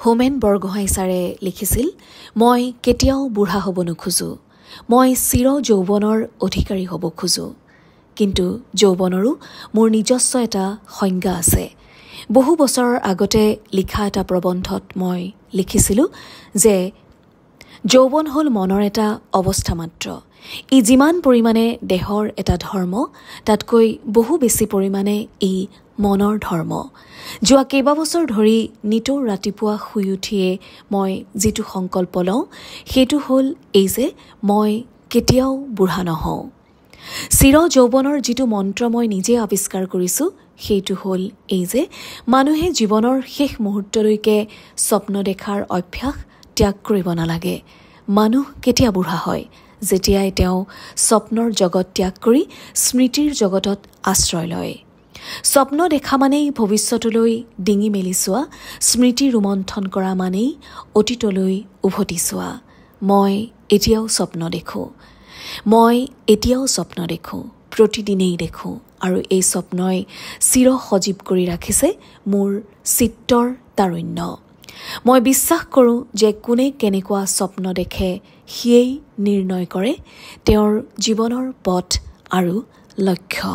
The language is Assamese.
হোমেন বৰগোহাঁই ছাৰে লিখিছিল, মই কেতিয়াও বুঢ়া হ'ব নোখোজো, মই চিৰ যৌৱনৰ অধিকাৰী হ'ব খোজো। কিন্তু যৌৱনৰো মোৰ নিজস্ব এটা সংজ্ঞা আছে। বহু বছৰৰ আগতে লিখা এটা প্ৰবন্ধত মই লিখিছিলোঁ যে যৌৱন হ'ল মনৰ এটা অৱস্থা মাত্ৰ। ই যিমান পৰিমাণে দেহৰ এটা ধৰ্ম, তাতকৈ বহু বেছি পৰিমাণে ই মনৰ ধৰ্ম। যোৱা কেইবাবছৰ ধৰি নিতৌ ৰাতিপুৱা শুই উঠিয়ে মই যিটো সংকল্প লওঁ, সেইটো হ'ল এই যে মই কেতিয়াও বুঢ়া নহওঁ। চিৰ যৌৱনৰ যিটো মন্ত্ৰ মই নিজে আৱিষ্কাৰ কৰিছোঁ, সেইটো হ'ল এই যে মানুহে জীৱনৰ শেষ মুহূৰ্তলৈকে স্বপ্ন দেখাৰ অভ্যাস ত্যাগ কৰিব নালাগে। মানুহ কেতিয়া বুঢ়া হয়? যেতিয়াই তেওঁ স্বপ্নৰ জগত ত্যাগ কৰি স্মৃতিৰ জগতত আশ্ৰয় লয়। স্বপ্ন দেখা মানেই ভৱিষ্যতলৈ ডিঙি মেলি চোৱা, স্মৃতি ৰোমন্থন কৰা মানেই অতীতলৈ উভতি চোৱা। মই এতিয়াও স্বপ্ন দেখোঁ। প্ৰতিদিনেই দেখোঁ, আৰু এই স্বপ্নই চিৰ সজীৱ কৰি ৰাখিছে মোৰ চিত্তৰ তাৰুণ্য। মই বিশ্বাস কৰোঁ যে কোনে কেনেকুৱা স্বপ্ন দেখে সিয়েই নিৰ্ণয় কৰে তেওঁৰ জীৱনৰ পথ আৰু লক্ষ্য।